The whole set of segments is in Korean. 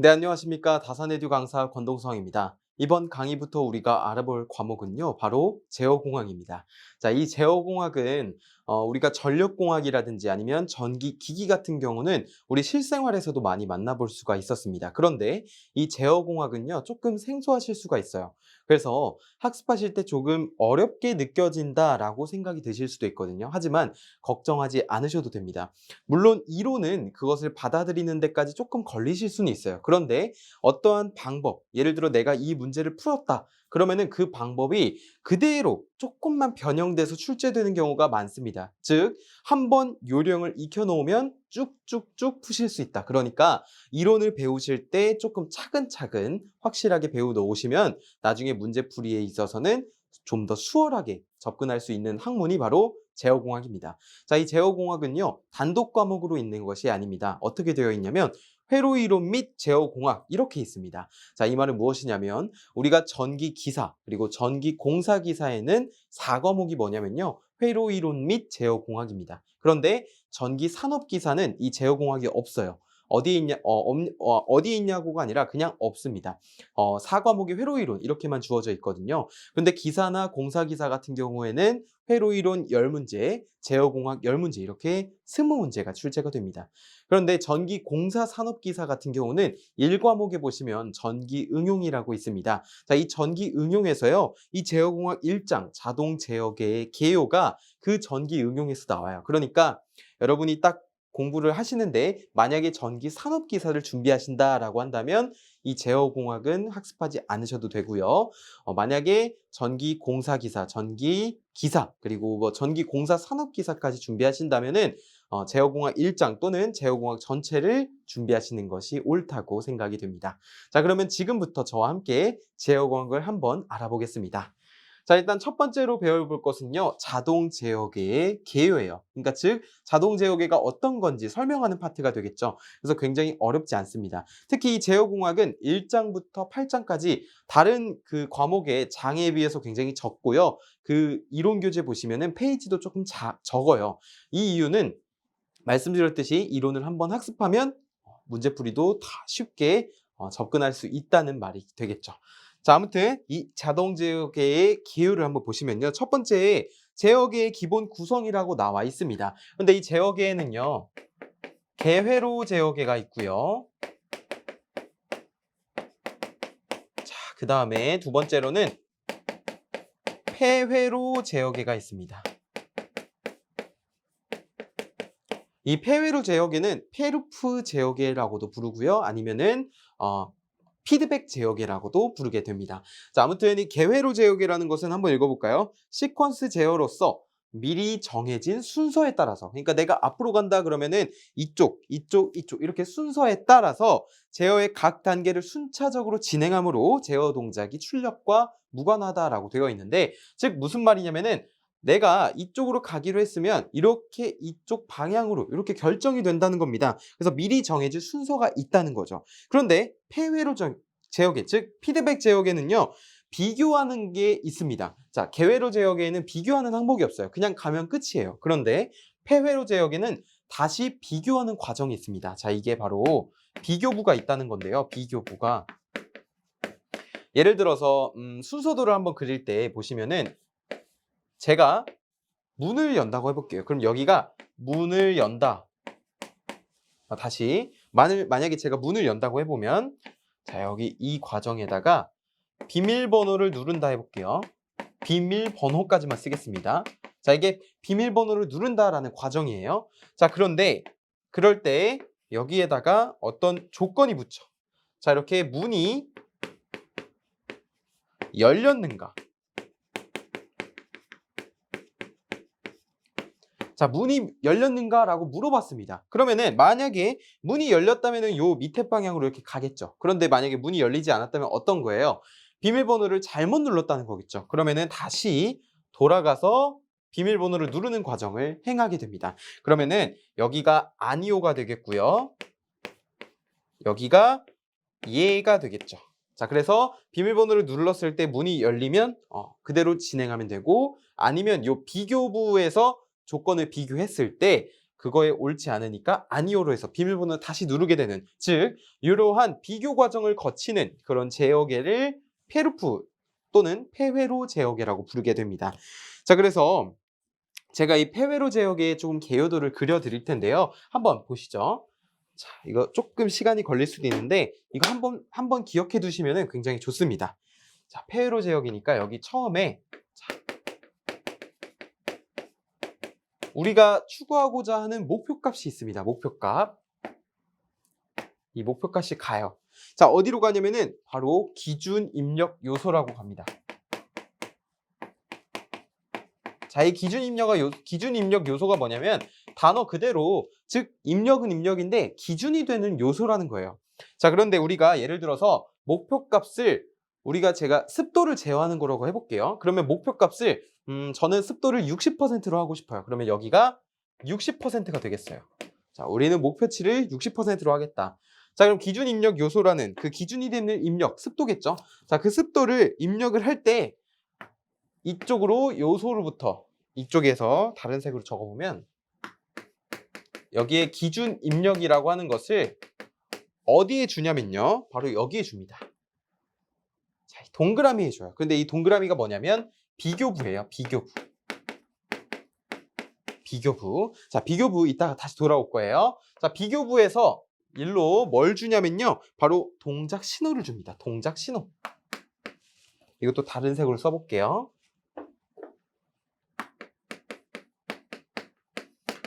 네, 안녕하십니까. 다산에듀 강사 권동성입니다. 이번 강의부터 우리가 알아볼 과목은요, 바로 제어공학입니다. 자, 이 제어공학은 우리가 전력공학이라든지 아니면 전기기기 같은 경우는 우리 실생활에서도 많이 만나볼 수가 있었습니다. 그런데 이 제어공학은요, 조금 생소하실 수가 있어요. 그래서 학습하실 때 조금 어렵게 느껴진다라고 생각이 드실 수도 있거든요. 하지만 걱정하지 않으셔도 됩니다. 물론 이론은 그것을 받아들이는 데까지 조금 걸리실 수는 있어요. 그런데 어떠한 방법, 예를 들어 내가 이 문제를 풀었다. 그러면은 그 방법이 그대로 조금만 변형돼서 출제되는 경우가 많습니다. 즉, 한번 요령을 익혀 놓으면 쭉쭉쭉 푸실 수 있다. 그러니까 이론을 배우실 때 조금 차근차근 확실하게 배워 놓으시면 나중에 문제풀이에 있어서는 좀 더 수월하게 접근할 수 있는 학문이 바로 제어공학입니다. 자, 이 제어공학은요, 단독 과목으로 있는 것이 아닙니다. 어떻게 되어 있냐면, 회로이론 및 제어공학 이렇게 있습니다. 자, 이 말은 무엇이냐면, 우리가 전기기사, 그리고 전기공사기사에는 4과목이 뭐냐면요, 회로이론 및 제어공학입니다. 그런데 전기산업기사는 이 제어공학이 없어요. 어디에 있냐고가 아니라 그냥 없습니다. 4과목이 회로이론 이렇게만 주어져 있거든요. 근데 기사나 공사기사 같은 경우에는 회로이론 10문제, 제어공학 10문제 이렇게 20문제가 출제가 됩니다. 그런데 전기공사 산업기사 같은 경우는 1과목에 보시면 전기응용이라고 있습니다. 자, 이 전기응용에서요, 이 제어공학 1장 자동제어계의 개요가 그 전기응용에서 나와요. 그러니까 여러분이 딱 공부를 하시는데 만약에 전기산업기사를 준비하신다라고 한다면 이 제어공학은 학습하지 않으셔도 되고요. 만약에 전기공사기사, 전기기사, 그리고 뭐 전기공사 산업기사까지 준비하신다면은 제어공학 1장 또는 제어공학 전체를 준비하시는 것이 옳다고 생각이 됩니다. 자, 그러면 지금부터 저와 함께 제어공학을 한번 알아보겠습니다. 자, 일단 첫 번째로 배워볼 것은요, 자동 제어계의 개요예요. 그러니까 즉 자동 제어계가 어떤 건지 설명하는 파트가 되겠죠. 그래서 굉장히 어렵지 않습니다. 특히 이 제어공학은 1장부터 8장까지 다른 그 과목의 장에 비해서 굉장히 적고요. 그 이론 교재 보시면은 페이지도 조금 적어요. 이 이유는 말씀드렸듯이 이론을 한번 학습하면 문제풀이도 다 쉽게 접근할 수 있다는 말이 되겠죠. 자, 아무튼 이 자동 제어계의 기호를 한번 보시면요. 첫 번째 제어계의 기본 구성이라고 나와 있습니다. 근데 이 제어계에는요, 개회로 제어계가 있고요. 자, 그다음에 두 번째로는 폐회로 제어계가 있습니다. 이 폐회로 제어계는 페루프 제어계라고도 부르고요. 아니면은 피드백 제어계라고도 부르게 됩니다. 자, 아무튼 이 개회로 제어계라는 것은 한번 읽어볼까요? 시퀀스 제어로서 미리 정해진 순서에 따라서, 그러니까 내가 앞으로 간다 그러면은 이쪽, 이쪽, 이쪽 이렇게 순서에 따라서 제어의 각 단계를 순차적으로 진행함으로 제어 동작이 출력과 무관하다라고 되어 있는데, 즉 무슨 말이냐면은 내가 이쪽으로 가기로 했으면 이렇게 이쪽 방향으로 이렇게 결정이 된다는 겁니다. 그래서 미리 정해진 순서가 있다는 거죠. 그런데 폐회로 제어계, 즉 피드백 제어계는요, 비교하는 게 있습니다. 자, 개회로 제어계에는 비교하는 항목이 없어요. 그냥 가면 끝이에요. 그런데 폐회로 제어계는 다시 비교하는 과정이 있습니다. 자, 이게 바로 비교부가 있다는 건데요. 비교부가 예를 들어서 순서도를 한번 그릴 때 보시면은 제가 문을 연다고 해볼게요. 그럼 여기가 문을 연다. 다시 만약에 제가 문을 연다고 해보면, 자, 여기 이 과정에다가 비밀번호를 누른다 해볼게요. 비밀번호까지만 쓰겠습니다. 자, 이게 비밀번호를 누른다라는 과정이에요. 자, 그런데 그럴 때 여기에다가 어떤 조건이 붙여. 자, 이렇게 문이 열렸는가? 자, 문이 열렸는가라고 물어봤습니다. 그러면은 만약에 문이 열렸다면은 요 밑에 방향으로 이렇게 가겠죠. 그런데 만약에 문이 열리지 않았다면 어떤 거예요? 비밀번호를 잘못 눌렀다는 거겠죠. 그러면은 다시 돌아가서 비밀번호를 누르는 과정을 행하게 됩니다. 그러면은 여기가 아니오가 되겠고요. 여기가 예가 되겠죠. 자, 그래서 비밀번호를 눌렀을 때 문이 열리면 그대로 진행하면 되고, 아니면 요 비교부에서 조건을 비교했을 때 그거에 옳지 않으니까 아니오로 해서 비밀번호를 다시 누르게 되는, 즉 이러한 비교 과정을 거치는 그런 제어계를 페루프 또는 페회로 제어계라고 부르게 됩니다. 자, 그래서 제가 이 페회로 제어계의 조금 개요도를 그려 드릴 텐데요. 한번 보시죠. 자, 이거 조금 시간이 걸릴 수도 있는데 이거 한번 기억해 두시면 굉장히 좋습니다. 자, 페회로 제어기니까 여기 처음에, 자, 우리가 추구하고자 하는 목표값이 있습니다. 목표값. 이 목표값이 가요. 자, 어디로 가냐면은 바로 기준 입력 요소라고 갑니다. 자, 이 기준 입력 요소가 뭐냐면 단어 그대로, 즉 입력은 입력인데 기준이 되는 요소라는 거예요. 자, 그런데 우리가 예를 들어서 목표값을, 제가 습도를 제어하는 거라고 해볼게요. 그러면 목표값을 저는 습도를 60%로 하고 싶어요. 그러면 여기가 60%가 되겠어요. 자, 우리는 목표치를 60%로 하겠다. 자, 그럼 기준 입력 요소라는 그 기준이 되는 입력, 습도겠죠. 자, 그 습도를 입력을 할 때 이쪽으로 요소로부터, 이쪽에서 다른 색으로 적어보면 여기에 기준 입력이라고 하는 것을 어디에 주냐면요, 바로 여기에 줍니다. 자, 동그라미에 줘요. 근데 이 동그라미가 뭐냐면 비교부예요. 비교부. 자, 비교부 이따가 다시 돌아올 거예요. 자, 비교부에서 일로 뭘 주냐면요, 바로 동작 신호를 줍니다. 동작 신호. 이것도 다른 색으로 써볼게요.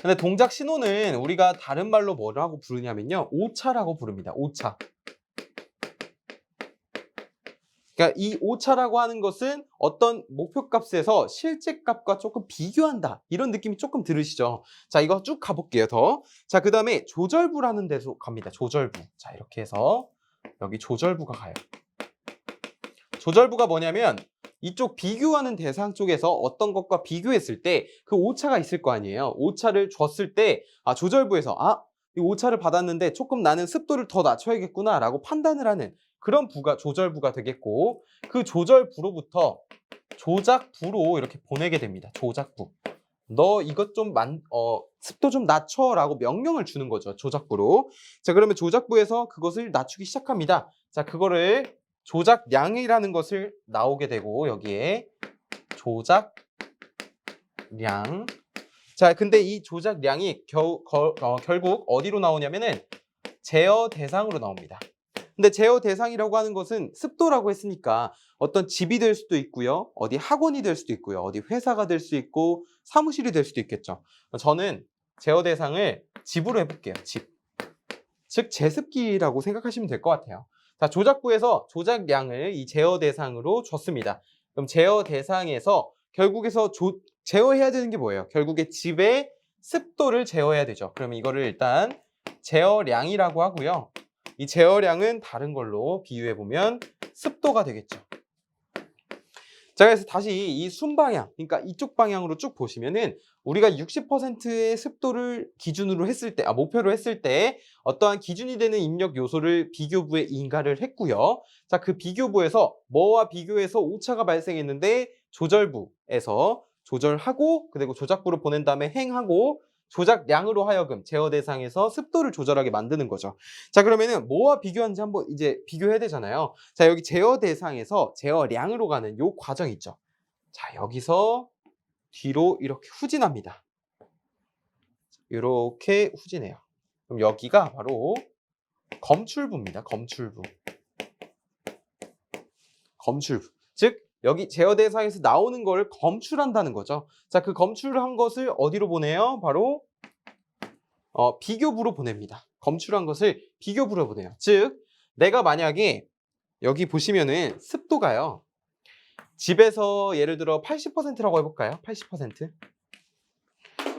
근데 동작 신호는 우리가 다른 말로 뭐라고 부르냐면요, 오차라고 부릅니다. 오차. 그러니까 이 오차라고 하는 것은 어떤 목표값에서 실제 값과 조금 비교한다, 이런 느낌이 조금 들으시죠? 자, 이거 쭉 가볼게요. 자, 그 다음에 조절부라는 데서 갑니다. 조절부. 자, 이렇게 해서 여기 조절부가 가요. 조절부가 뭐냐면 이쪽 비교하는 대상 쪽에서 어떤 것과 비교했을 때 그 오차가 있을 거 아니에요. 오차를 줬을 때 조절부에서 이 오차를 받았는데 조금 나는 습도를 더 낮춰야겠구나 라고 판단을 하는 그런 부가 조절부가 되겠고, 그 조절부로부터 조작부로 이렇게 보내게 됩니다. 조작부. 너 이것 좀 습도 좀 낮춰 라고 명령을 주는 거죠. 조작부로. 자, 그러면 조작부에서 그것을 낮추기 시작합니다. 자, 그거를 조작량이라는 것을 나오게 되고, 여기에 조작량. 자, 근데 이 조작량이 결국 어디로 나오냐면은 제어 대상으로 나옵니다. 근데 제어 대상이라고 하는 것은 습도라고 했으니까 어떤 집이 될 수도 있고요, 어디 학원이 될 수도 있고요, 어디 회사가 될 수 있고 사무실이 될 수도 있겠죠. 저는 제어 대상을 집으로 해볼게요. 집. 즉 제습기라고 생각하시면 될 것 같아요. 자, 조작부에서 조작량을 이 제어 대상으로 줬습니다. 그럼 제어 대상에서 결국에서 제어해야 되는 게 뭐예요? 결국에 집의 습도를 제어해야 되죠. 그러면 이거를 일단 제어량이라고 하고요. 이 제어량은 다른 걸로 비유해보면 습도가 되겠죠. 자, 그래서 다시 이 순방향, 그러니까 이쪽 방향으로 쭉 보시면은 우리가 60%의 습도를 기준으로 했을 때, 목표로 했을 때 어떠한 기준이 되는 입력 요소를 비교부에 인가를 했고요. 자, 그 비교부에서 뭐와 비교해서 오차가 발생했는데 조절부에서 조절하고, 그리고 조작부로 보낸 다음에 행하고, 조작량으로 하여금 제어 대상에서 습도를 조절하게 만드는 거죠. 자, 그러면은 뭐와 비교하는지 한번 이제 비교해야 되잖아요. 자, 여기 제어 대상에서 제어량으로 가는 요 과정 있죠. 자, 여기서 뒤로 이렇게 후진합니다. 이렇게 후진해요. 그럼 여기가 바로 검출부입니다. 검출부. 즉 여기 제어 대상에서 나오는 걸 검출한다는 거죠. 자, 그 검출한 것을 어디로 보내요? 바로 비교부로 보냅니다. 검출한 것을 비교부로 보내요. 즉 내가 만약에 여기 보시면은 습도가요, 집에서 예를 들어 80%라고 해볼까요? 80%.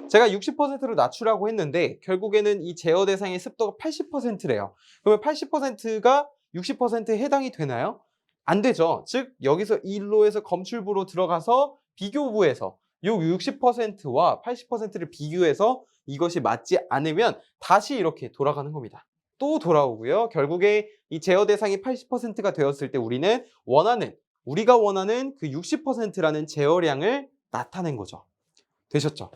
제가 60%로 낮추라고 했는데 결국에는 이 제어 대상의 습도가 80%래요. 그러면 80%가 60%에 해당이 되나요? 안 되죠. 즉 여기서 일로에서 검출부로 들어가서 비교부에서 요 60%와 80%를 비교해서 이것이 맞지 않으면 다시 이렇게 돌아가는 겁니다. 또 돌아오고요. 결국에 이 제어 대상이 80%가 되었을 때 우리가 원하는 그 60%라는 제어량을 나타낸 거죠. 되셨죠?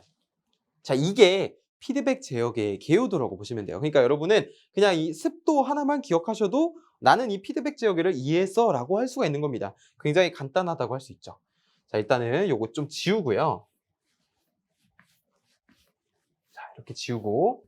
자, 이게 피드백 제어계의 개요도라고 보시면 돼요. 그러니까 여러분은 그냥 이 습도 하나만 기억하셔도 나는 이 피드백 제어계를 이해했어 라고 할 수가 있는 겁니다. 굉장히 간단하다고 할 수 있죠. 자, 일단은 요거 좀 지우고요. 자, 이렇게 지우고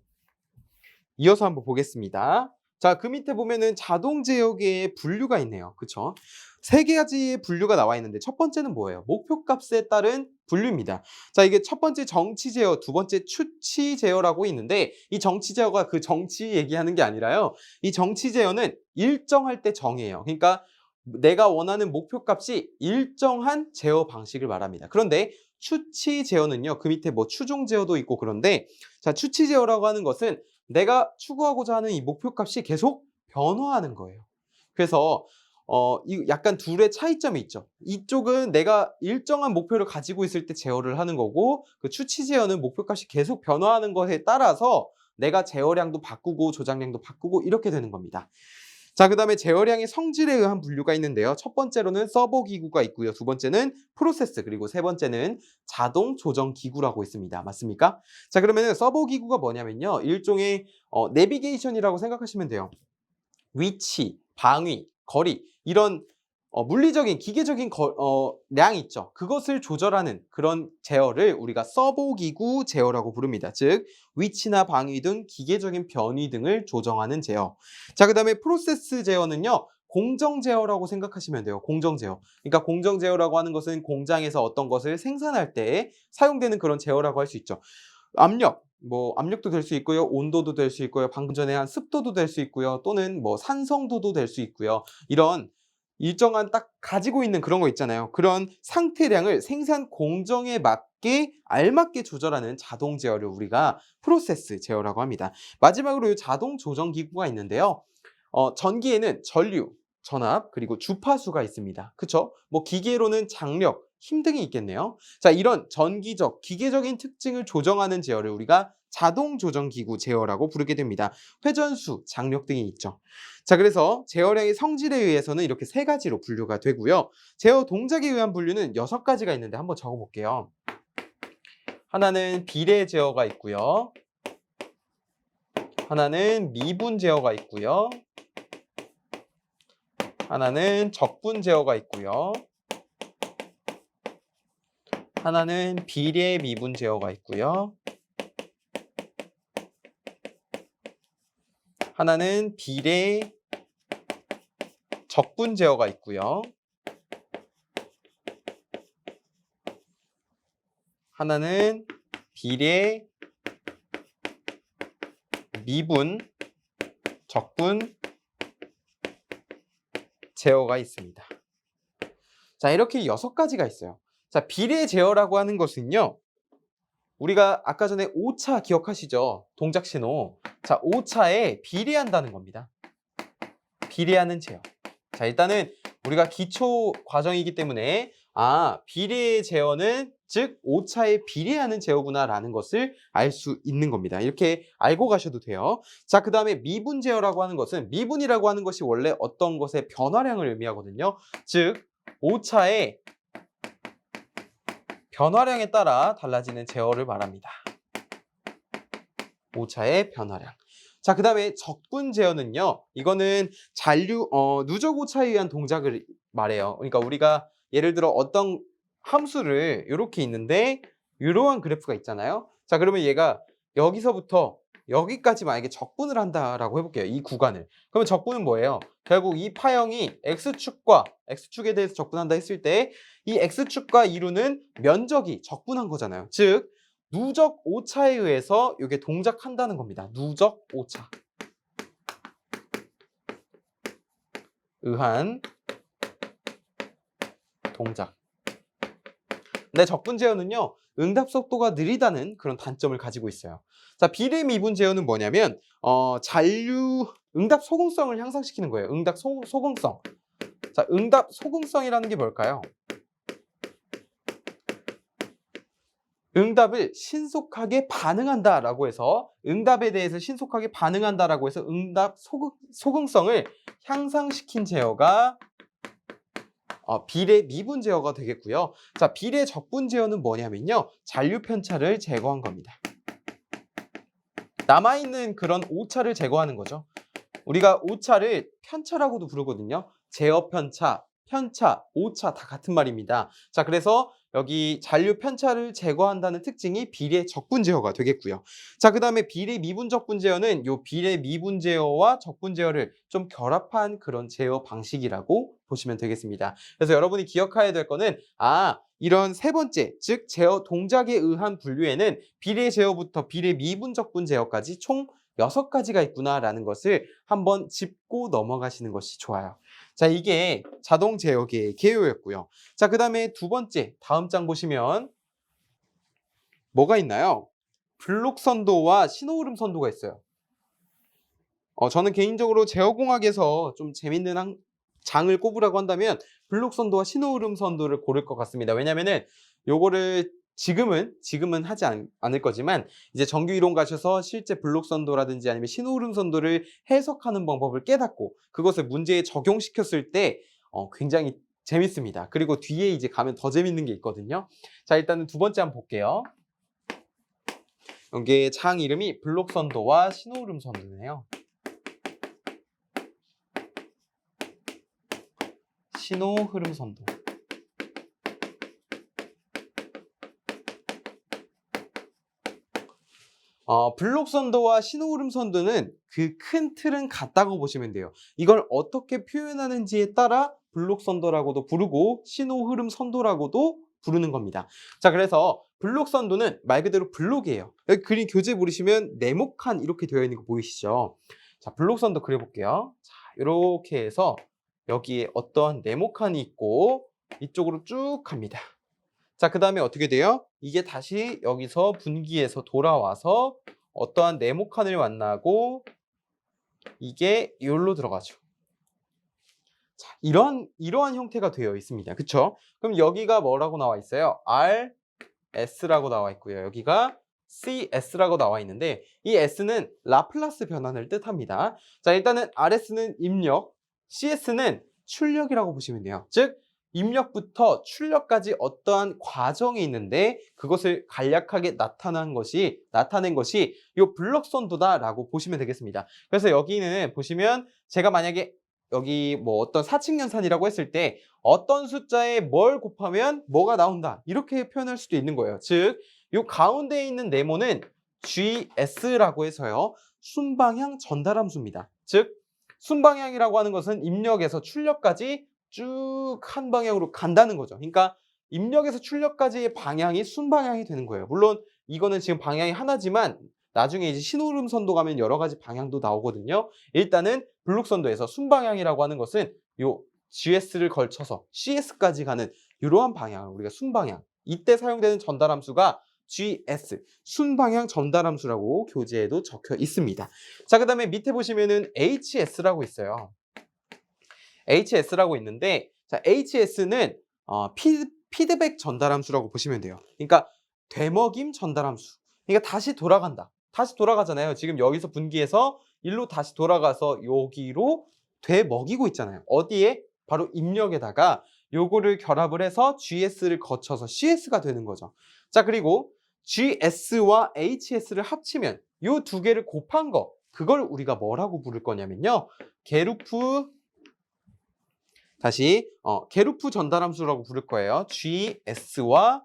이어서 한번 보겠습니다. 자, 그 밑에 보면은 자동 제어계의 분류가 있네요. 그쵸? 세 가지의 분류가 나와 있는데 첫 번째는 뭐예요? 목표값에 따른 분류입니다. 자, 이게 첫 번째 정치 제어, 두 번째 추치 제어라고 있는데 이 정치 제어가 그 정치 얘기하는 게 아니라요. 이 정치 제어는 일정할 때 정해요. 그러니까 내가 원하는 목표값이 일정한 제어 방식을 말합니다. 그런데 추치 제어는요. 그 밑에 뭐 추종 제어도 있고 그런데 자, 추치 제어라고 하는 것은 내가 추구하고자 하는 이 목표값이 계속 변화하는 거예요. 그래서 이 약간 둘의 차이점이 있죠. 이쪽은 내가 일정한 목표를 가지고 있을 때 제어를 하는 거고 그 추치 제어는 목표값이 계속 변화하는 것에 따라서 내가 제어량도 바꾸고 조작량도 바꾸고 이렇게 되는 겁니다. 자, 그다음에 제어량의 성질에 의한 분류가 있는데요. 첫 번째로는 서버 기구가 있고요. 두 번째는 프로세스 그리고 세 번째는 자동 조정 기구라고 있습니다. 맞습니까? 자, 그러면은 서버 기구가 뭐냐면요. 일종의 내비게이션이라고 생각하시면 돼요. 위치, 방위, 거리 이런 물리적인 기계적인 량 있죠. 그것을 조절하는 그런 제어를 우리가 서보기구 제어라고 부릅니다. 즉 위치나 방위 등 기계적인 변이 등을 조정하는 제어. 자, 그다음에 프로세스 제어는요. 공정 제어라고 생각하시면 돼요. 공정 제어. 그러니까 공정 제어라고 하는 것은 공장에서 어떤 것을 생산할 때 사용되는 그런 제어라고 할 수 있죠. 압력, 뭐 압력도 될 수 있고요. 온도도 될 수 있고요. 방금 전에 한 습도도 될 수 있고요. 또는 뭐 산성도도 될 수 있고요. 이런 일정한 딱 가지고 있는 그런 거 있잖아요. 그런 상태량을 생산 공정에 맞게 알맞게 조절하는 자동 제어를 우리가 프로세스 제어라고 합니다. 마지막으로 이 자동 조정 기구가 있는데요. 전기에는 전류, 전압, 그리고 주파수가 있습니다. 그쵸? 뭐 기계로는 장력, 힘 등이 있겠네요. 자, 이런 전기적, 기계적인 특징을 조정하는 제어를 우리가 자동 조정 기구 제어라고 부르게 됩니다. 회전수, 장력 등이 있죠. 자, 그래서 제어량의 성질에 의해서는 이렇게 세 가지로 분류가 되고요. 제어 동작에 의한 분류는 6가지가 있는데 한번 적어 볼게요. 하나는 비례 제어가 있고요. 하나는 미분 제어가 있고요. 하나는 적분 제어가 있고요. 하나는 비례 미분 제어가 있고요. 하나는 비례 적분 제어가 있고요. 하나는 비례 미분 적분 제어가 있습니다. 자, 이렇게 6가지가 있어요. 자, 비례 제어라고 하는 것은요. 우리가 아까 전에 오차 기억하시죠? 동작 신호. 자, 오차에 비례한다는 겁니다. 비례하는 제어. 자, 일단은 우리가 기초 과정이기 때문에 비례 제어는 즉 오차에 비례하는 제어구나라는 것을 알 수 있는 겁니다. 이렇게 알고 가셔도 돼요. 자, 그다음에 미분 제어라고 하는 것은 미분이라고 하는 것이 원래 어떤 것의 변화량을 의미하거든요. 즉 오차의 변화량에 따라 달라지는 제어를 말합니다. 오차의 변화량. 자, 그다음에 적분 제어는요. 이거는 누적 오차에 의한 동작을 말해요. 그러니까 우리가 예를 들어 어떤 함수를 이렇게 있는데 이러한 그래프가 있잖아요. 자, 그러면 얘가 여기서부터 여기까지 만약에 적분을 한다라고 해볼게요. 이 구간을. 그러면 적분은 뭐예요? 결국 이 파형이 X축에 대해서 적분한다 했을 때 이 X축과 이루는 면적이 적분한 거잖아요. 즉 누적 오차에 의해서 이게 동작한다는 겁니다. 누적 오차. 의한 동작. 근데 적분 제어는요. 응답 속도가 느리다는 그런 단점을 가지고 있어요. 자, 비례 미분 제어는 뭐냐면 응답 소근성을 향상시키는 거예요. 응답 소근성. 자, 응답 소근성이라는 게 뭘까요? 응답을 신속하게 반응한다라고 해서 응답에 대해서 신속하게 반응한다라고 해서 응답 소근성을 향상시킨 제어가 비례 미분 제어가 되겠고요. 자, 비례 적분 제어는 뭐냐면요. 잔류 편차를 제거한 겁니다. 남아있는 그런 오차를 제거하는 거죠. 우리가 오차를 편차라고도 부르거든요. 제어 편차, 편차, 오차 다 같은 말입니다. 자, 그래서 여기 잔류 편차를 제거한다는 특징이 비례 적분 제어가 되겠고요. 자, 그다음에 비례 미분 적분 제어는 요 비례 미분 제어와 적분 제어를 좀 결합한 그런 제어 방식이라고 보시면 되겠습니다. 그래서 여러분이 기억해야 될 거는 이런 세 번째, 즉 제어 동작에 의한 분류에는 비례 제어부터 비례 미분 적분 제어까지 총 6가지가 있구나라는 것을 한번 짚고 넘어가시는 것이 좋아요. 자, 이게 자동 제어계의 개요였고요. 자, 그다음에 두 번째, 다음 장 보시면 뭐가 있나요? 블록 선도와 신호흐름 선도가 있어요. 저는 개인적으로 제어공학에서 좀 재밌는 장을 꼽으라고 한다면 블록 선도와 신호흐름 선도를 고를 것 같습니다. 왜냐면은 요거를 지금은 하지 않을 거지만 이제 정규 이론 가셔서 실제 블록 선도라든지 아니면 신호흐름 선도를 해석하는 방법을 깨닫고 그것을 문제에 적용시켰을 때 굉장히 재밌습니다. 그리고 뒤에 이제 가면 더 재밌는 게 있거든요. 자, 일단은 두 번째 한번 볼게요. 여기 장 이름이 블록 선도와 신호흐름 선도네요. 신호흐름 선도. 블록 선도와 신호흐름 선도는 그 큰 틀은 같다고 보시면 돼요. 이걸 어떻게 표현하는지에 따라 블록 선도라고도 부르고 신호흐름 선도라고도 부르는 겁니다. 자, 그래서 블록 선도는 말 그대로 블록이에요. 여기 그림 교재 보시면 네모칸 이렇게 되어 있는 거 보이시죠? 자, 블록 선도 그려볼게요. 자, 이렇게 해서 여기에 어떠한 네모칸이 있고 이쪽으로 쭉 갑니다. 자, 그 다음에 어떻게 돼요? 이게 다시 여기서 분기에서 돌아와서 어떠한 네모칸을 만나고 이게 여기로 들어가죠. 자, 이러한 형태가 되어 있습니다. 그쵸? 그럼 여기가 뭐라고 나와 있어요? RS라고 나와 있고요. 여기가 CS라고 나와 있는데 이 S는 라플라스 변환을 뜻합니다. 자, 일단은 RS는 입력, CS는 출력이라고 보시면 돼요. 즉 입력부터 출력까지 어떠한 과정이 있는데 그것을 간략하게 나타낸 것이 이 블록 선도다라고 보시면 되겠습니다. 그래서 여기는 보시면 제가 만약에 여기 뭐 어떤 사칙연산이라고 했을 때 어떤 숫자에 뭘 곱하면 뭐가 나온다 이렇게 표현할 수도 있는 거예요. 즉 이 가운데 있는 네모는 GS라고 해서요 순방향 전달함수입니다. 즉 순방향이라고 하는 것은 입력에서 출력까지 쭉 한 방향으로 간다는 거죠. 그러니까 입력에서 출력까지의 방향이 순방향이 되는 거예요. 물론 이거는 지금 방향이 하나지만 나중에 이제 신호름 선도 가면 여러 가지 방향도 나오거든요. 일단은 블록 선도에서 순방향이라고 하는 것은 요 GS를 걸쳐서 CS까지 가는 이러한 방향을 우리가 순방향. 이때 사용되는 전달함수가 GS, 순방향 전달함수라고 교재에도 적혀 있습니다. 자, 그다음에 밑에 보시면은 HS라고 있어요. HS라고 있는데 자, HS는 피드백 전달함수라고 보시면 돼요. 그러니까 되먹임 전달함수. 그러니까 다시 돌아간다. 다시 돌아가잖아요. 지금 여기서 분기해서 일로 다시 돌아가서 여기로 되먹이고 있잖아요. 어디에? 바로 입력에다가 요거를 결합을 해서 GS를 거쳐서 CS가 되는 거죠. 자, 그리고 GS와 HS를 합치면 요 두 개를 곱한 거 그걸 우리가 뭐라고 부를 거냐면요. 게루프 전달함수라고 부를 거예요. GS와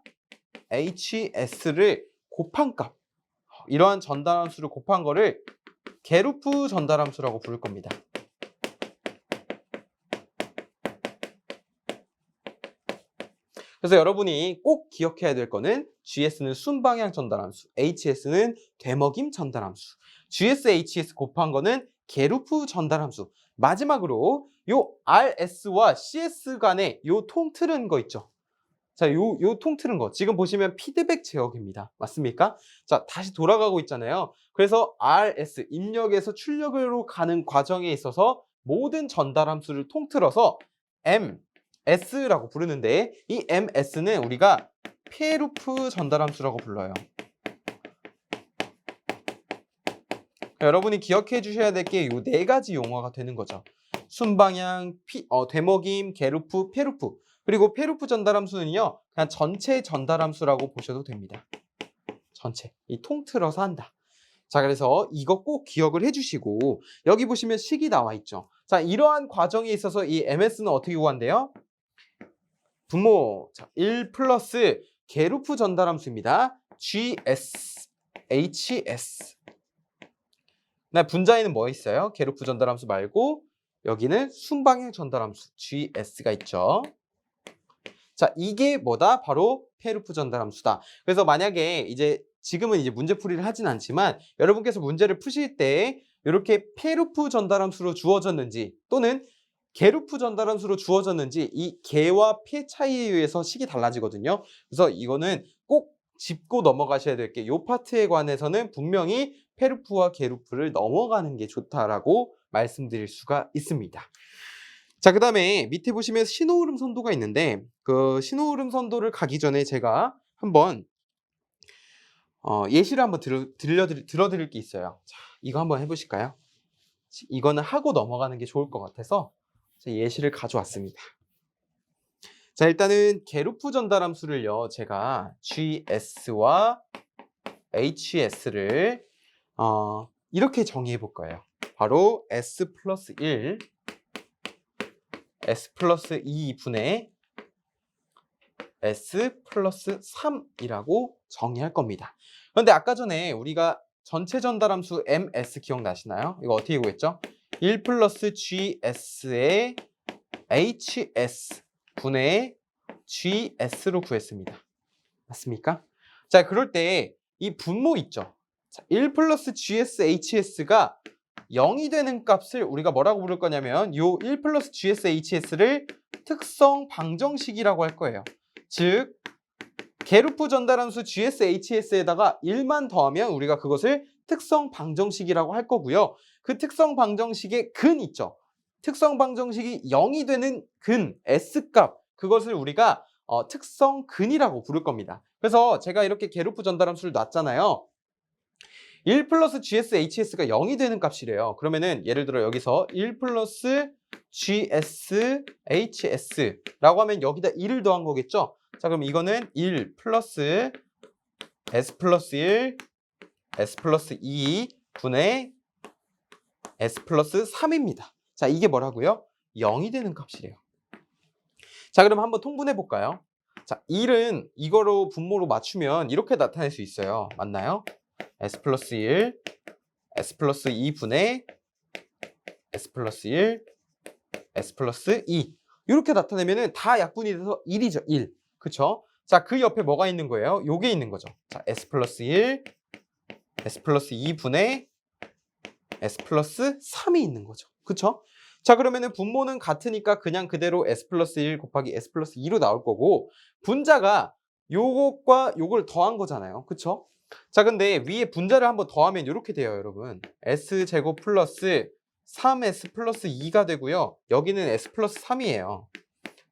HS를 곱한 값. 이러한 전달함수를 곱한 거를 게루프 전달함수라고 부를 겁니다. 그래서 여러분이 꼭 기억해야 될 거는 GS는 순방향 전달함수, HS는 되먹임 전달함수, GS, HS 곱한 거는 게루프 전달함수. 마지막으로 요 RS와 CS 간의 요 통틀은 거 있죠. 자, 요 통틀은 거 지금 보시면 피드백 제어기입니다. 맞습니까? 자, 다시 돌아가고 있잖아요. 그래서 RS 입력에서 출력으로 가는 과정에 있어서 모든 전달함수를 통틀어서 MS라고 부르는데 이 MS는 우리가 페루프 전달함수라고 불러요. 여러분이 기억해 주셔야 될 게 요 네 가지 용어가 되는 거죠. 순방향, 되먹임, 게루프, 페루프. 그리고 페루프 전달함수는요. 그냥 전체 전달함수라고 보셔도 됩니다. 전체. 이 통틀어서 한다. 자, 그래서 이거 꼭 기억을 해주시고 여기 보시면 식이 나와 있죠. 자, 이러한 과정에 있어서 이 MS는 어떻게 구한대요? 분모, 자, 1 플러스 게루프 전달함수입니다. GS, HS. 나 분자에는 뭐 있어요? 게루프 전달함수 말고 여기는 순방향 전달함수 GS가 있죠. 자, 이게 뭐다? 바로 페루프 전달함수다. 그래서 만약에 이제 지금은 이제 문제풀이를 하진 않지만 여러분께서 문제를 푸실 때 이렇게 페루프 전달함수로 주어졌는지 또는 게루프 전달함수로 주어졌는지 이 개와 폐 차이에 의해서 식이 달라지거든요. 그래서 이거는 꼭 짚고 넘어가셔야 될 게 이 파트에 관해서는 분명히 페루프와 게루프를 넘어가는 게 좋다라고 말씀드릴 수가 있습니다. 자, 그 다음에 밑에 보시면 신호흐름 선도가 있는데 그 신호흐름 선도를 가기 전에 제가 한번 예시를 한번 들어드릴 게 있어요. 자, 이거 한번 해보실까요? 이거는 하고 넘어가는 게 좋을 것 같아서 예시를 가져왔습니다. 자, 일단은 게루프 전달함수를요, 제가 GS와 HS를 이렇게 정의해 볼 거예요. 바로 S 플러스 1, S 플러스 2분의 S 플러스 3이라고 정의할 겁니다. 그런데 아까 전에 우리가 전체 전달함수 MS 기억나시나요? 이거 어떻게 구했죠? 1 플러스 GS의 HS 분의 GS로 구했습니다. 맞습니까? 자, 그럴 때 이 분모 있죠? 자, 1 플러스 GS, HS가 0이 되는 값을 우리가 뭐라고 부를 거냐면 요 1 플러스 GS, HS를 특성 방정식이라고 할 거예요. 즉 게루프 전달함수 GS, HS에다가 1만 더하면 우리가 그것을 특성 방정식이라고 할 거고요. 그 특성 방정식의 근 있죠. 특성 방정식이 0이 되는 근 S값, 그것을 우리가 특성 근이라고 부를 겁니다. 그래서 제가 이렇게 게루프 전달함수를 놨잖아요. 1 플러스 GS, HS가 0이 되는 값이래요. 그러면은 예를 들어 여기서 1 플러스 GS, HS라고 하면 여기다 1을 더한 거겠죠? 자, 그럼 이거는 1 플러스 S 플러스 1, S 플러스 2 분의 S 플러스 3입니다. 자, 이게 뭐라고요? 0이 되는 값이래요. 자, 그럼 한번 통분해 볼까요? 자, 1은 이거로 분모로 맞추면 이렇게 나타낼 수 있어요. 맞나요? S 플러스 1, S 플러스 2분의 S 플러스 1, S 플러스 2 이렇게 나타내면 다 약분이 돼서 1이죠. 1. 그쵸? 자, 그 옆에 뭐가 있는 거예요? 요게 있는 거죠. 자, S 플러스 1, S 플러스 2분의 S 플러스 3이 있는 거죠. 그쵸? 자, 그러면은 분모는 같으니까 그냥 그대로 S 플러스 1 곱하기 S 플러스 2로 나올 거고 분자가 요것과 요걸 더한 거잖아요. 그쵸? 자, 근데 위에 분자를 한번 더하면 이렇게 돼요, 여러분. S제곱 플러스 3S 플러스 2가 되고요. 여기는 S 플러스 3이에요.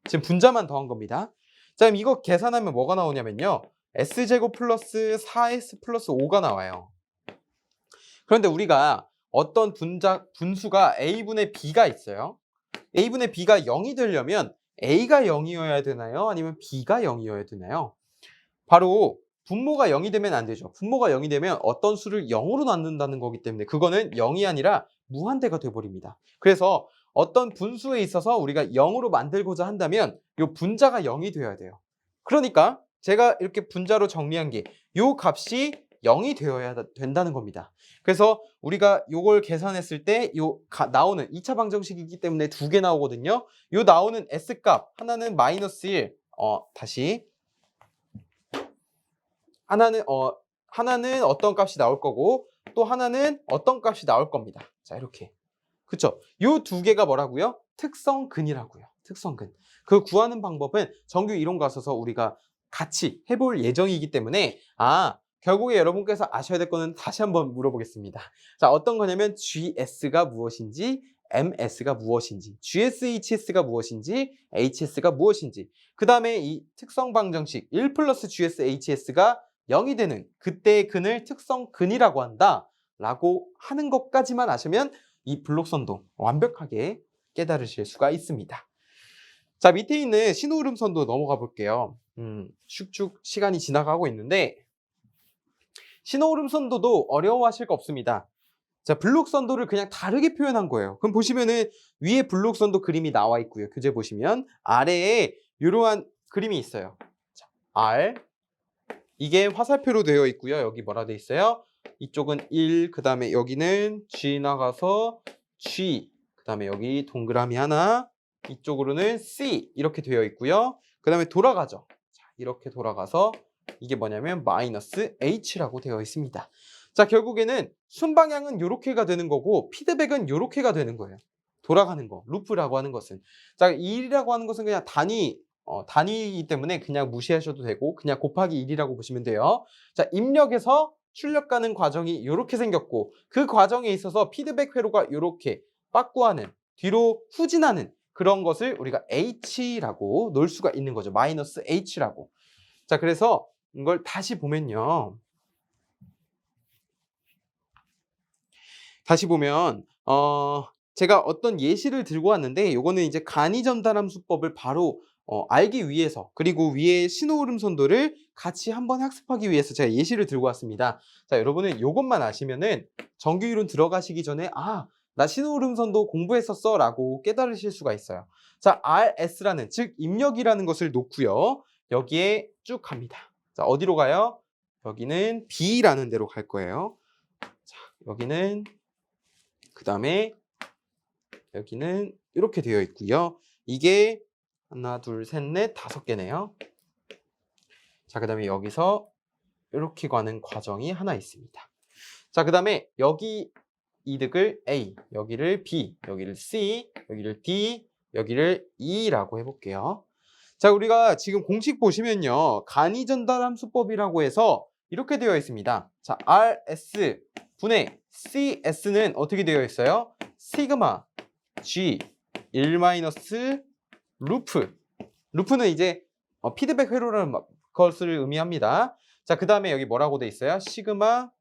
지금 분자만 더한 겁니다. 자, 그럼 이거 계산하면 뭐가 나오냐면요. S제곱 플러스 4S 플러스 5가 나와요. 그런데 우리가 어떤 분수가 A분의 B가 있어요. A분의 B가 0이 되려면 A가 0이어야 되나요? 아니면 B가 0이어야 되나요? 바로 분모가 0이 되면 안 되죠. 분모가 0이 되면 어떤 수를 0으로 낳는다는 거기 때문에 그거는 0이 아니라 무한대가 돼버립니다. 그래서 어떤 분수에 있어서 우리가 0으로 만들고자 한다면 이 분자가 0이 되어야 돼요. 그러니까 제가 이렇게 분자로 정리한 게 이 값이 0이 되어야 된다는 겁니다. 그래서 우리가 이걸 계산했을 때 나오는 2차 방정식이기 때문에 두 개 나오거든요. 요 나오는 S값 하나는 마이너스 1 다시 하나는 어떤 값이 나올 거고 또 하나는 어떤 값이 나올 겁니다. 자, 이렇게. 그쵸? 요 두 개가 뭐라고요? 특성근이라고요. 특성근. 그 구하는 방법은 정규 이론 가서서 우리가 같이 해볼 예정이기 때문에 결국에 여러분께서 아셔야 될 거는 다시 한번 물어보겠습니다. 자, 어떤 거냐면 GS가 무엇인지 MS가 무엇인지, GSHS가 무엇인지, HS가 무엇인지, 그 다음에 이 특성 방정식 1 플러스 GSHS가 0이 되는 그때의 근을 특성근이라고 한다 라고 하는 것까지만 아시면 이 블록선도 완벽하게 깨달으실 수가 있습니다. 자, 밑에 있는 신호흐름 선도 넘어가 볼게요. 슉슉 시간이 지나가고 있는데 신호흐름 선도도 어려워하실 거 없습니다. 자, 블록 선도를 그냥 다르게 표현한 거예요. 그럼 보시면은 위에 블록 선도 그림이 나와 있고요. 교재 보시면 아래에 이러한 그림이 있어요. 자, R 이게 화살표로 되어 있고요. 여기 뭐라 되어 있어요? 이쪽은 1, 그 다음에 여기는 G 나가서 G, 그 다음에 여기 동그라미 하나, 이쪽으로는 C 이렇게 되어 있고요. 그 다음에 돌아가죠. 자, 이렇게 돌아가서 이게 뭐냐면 마이너스 H라고 되어 있습니다. 자, 결국에는 순방향은 요렇게가 되는 거고 피드백은 요렇게가 되는 거예요. 돌아가는 거, 루프라고 하는 것은. 자, 1이라고 하는 것은 그냥 단위이기 때문에 그냥 무시하셔도 되고 그냥 곱하기 1이라고 보시면 돼요. 자, 입력에서 출력 가는 과정이 이렇게 생겼고 그 과정에 있어서 피드백 회로가 이렇게 빠꾸하는 뒤로 후진하는 그런 것을 우리가 H라고 놓을 수가 있는 거죠. 마이너스 H라고. 자, 그래서 이걸 다시 보면요. 다시 보면 제가 어떤 예시를 들고 왔는데 이거는 이제 간이전달함수법을 바로 알기 위해서 그리고 위에 신호흐름 선도를 같이 한번 학습하기 위해서 제가 예시를 들고 왔습니다. 자, 여러분은 이것만 아시면은 정규이론 들어가시기 전에 나 신호흐름 선도 공부했었어 라고 깨달으실 수가 있어요. 자, RS라는 즉 입력이라는 것을 놓고요. 여기에 쭉 갑니다. 자, 어디로 가요? 여기는 B라는 데로 갈 거예요. 자, 여기는 그 다음에 여기는 이렇게 되어 있고요. 이게 하나, 둘, 셋, 넷, 5개네요. 자, 그 다음에 여기서 이렇게 가는 과정이 하나 있습니다. 자, 그 다음에 여기 이득을 A, 여기를 B, 여기를 C, 여기를 D, 여기를 E라고 해볼게요. 자, 우리가 지금 공식 보시면요. 간이전달함수법이라고 해서 이렇게 되어 있습니다. 자, RS 분의 CS는 어떻게 되어 있어요? 시그마 G 1 마이너스 루프. 루프는 이제 피드백 회로라는 것을 의미합니다. 자, 그 다음에 여기 뭐라고 돼 있어요? 시그마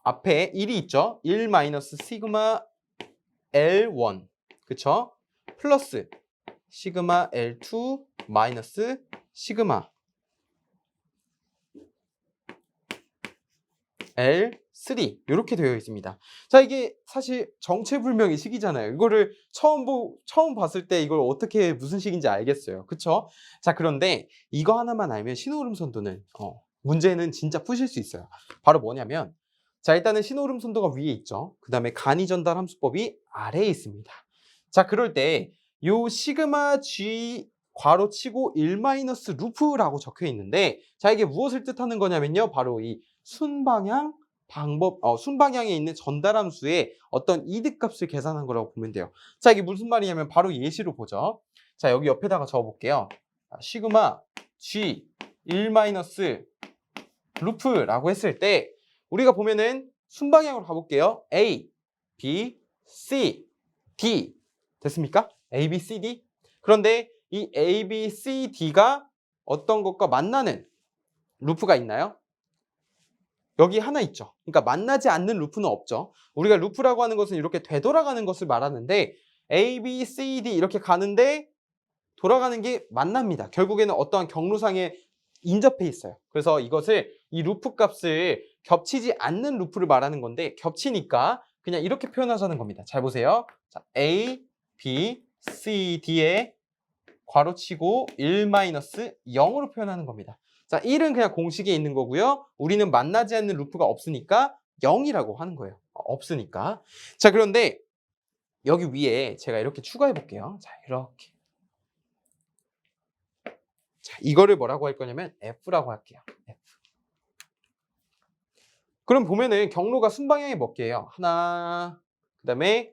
앞에 1이 있죠? 1 마이너스 시그마 L1 그쵸? 플러스 시그마 L2 마이너스 시그마 L3 이렇게 되어 있습니다. 자, 이게 사실 정체불명의 식이잖아요. 이거를 처음 봤을 때 이걸 어떻게 무슨 식인지 알겠어요. 그쵸? 자, 그런데 이거 하나만 알면 신호흐름 선도는 문제는 진짜 푸실 수 있어요. 바로 뭐냐면 자, 일단은 신호흐름 선도가 위에 있죠. 그 다음에 간이전달 함수법이 아래에 있습니다. 자, 그럴 때 요 시그마 G 괄호치고 1 마이너스 루프라고 적혀 있는데 자, 이게 무엇을 뜻하는 거냐면요. 바로 이 순방향 순방향에 있는 전달함수의 어떤 이득값을 계산한 거라고 보면 돼요. 자, 이게 무슨 말이냐면 바로 예시로 보죠. 자, 여기 옆에다가 적어볼게요. 시그마 G 1 마이너스 루프라고 했을 때 우리가 보면은 순방향으로 가볼게요. A, B, C, D 됐습니까? A, B, C, D. 그런데 이 A, B, C, D가 어떤 것과 만나는 루프가 있나요? 여기 하나 있죠. 그러니까 만나지 않는 루프는 없죠. 우리가 루프라고 하는 것은 이렇게 되돌아가는 것을 말하는데 A, B, C, D 이렇게 가는데 돌아가는 게 만납니다. 결국에는 어떠한 경로상에 인접해 있어요. 그래서 이것을 이 루프 값을 겹치지 않는 루프를 말하는 건데 겹치니까 그냥 이렇게 표현하자는 겁니다. 잘 보세요. 자, A, B, C, D에 괄호치고 1-0으로 표현하는 겁니다. 자, 1은 그냥 공식에 있는 거고요. 우리는 만나지 않는 루프가 없으니까 0이라고 하는 거예요. 없으니까. 자, 그런데 여기 위에 제가 이렇게 추가해 볼게요. 자, 이렇게. 자, 이거를 뭐라고 할 거냐면 F라고 할게요. F. 그럼 보면은 경로가 순방향이 몇 개예요? 하나, 그 다음에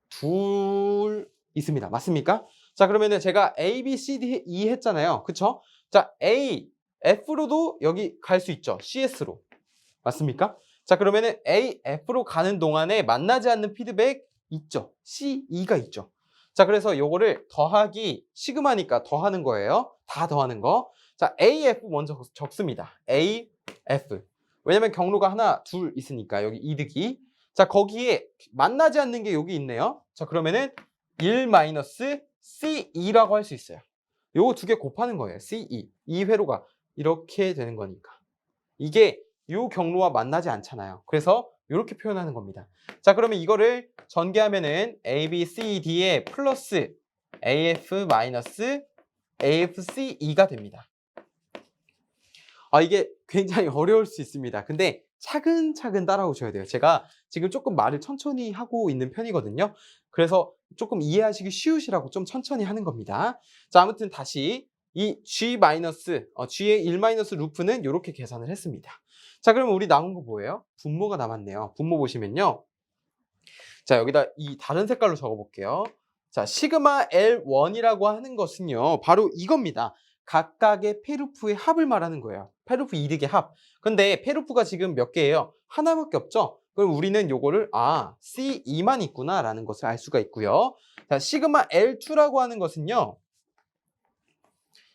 둘 있습니다. 맞습니까? 자, 그러면은 제가 A, B, C, D, E 했잖아요. 그쵸? 자, A, F로도 여기 갈 수 있죠. CS로. 맞습니까? 자, 그러면은 A, F로 가는 동안에 만나지 않는 피드백 있죠. C, E가 있죠. 자, 그래서 요거를 더하기 시그마니까 더하는 거예요. 다 더하는 거. 자, A, F 먼저 적습니다. A, F. 왜냐면 경로가 하나, 둘 있으니까 여기 이득이. 자, 거기에 만나지 않는 게 여기 있네요. 자, 그러면은 1 마이너스 C2라고 할 수 있어요. 요거 두 개 곱하는 거예요. CE. 이 회로가 이렇게 되는 거니까. 이게 요 경로와 만나지 않잖아요. 그래서 요렇게 표현하는 겁니다. 자, 그러면 이거를 전개하면은 A, B, C, D의 플러스 AF 마이너스 AFCE가 됩니다. 이게 굉장히 어려울 수 있습니다. 근데 차근차근 따라오셔야 돼요. 제가 지금 조금 말을 천천히 하고 있는 편이거든요. 그래서 조금 이해하시기 쉬우시라고 좀 천천히 하는 겁니다. 자, 아무튼 다시 이 G의 1 마이너스 루프는 이렇게 계산을 했습니다. 자, 그러면 우리 남은 거 뭐예요? 분모가 남았네요. 분모 보시면요. 자, 여기다 이 다른 색깔로 적어볼게요. 자, 시그마 L1이라고 하는 것은요, 바로 이겁니다. 각각의 페루프의 합을 말하는 거예요. 페루프 이득의 합. 근데 페루프가 지금 몇 개예요? 하나밖에 없죠? 그럼 우리는 요거를 C2만 있구나라는 것을 알 수가 있고요. 자, 시그마 L2라고 하는 것은요.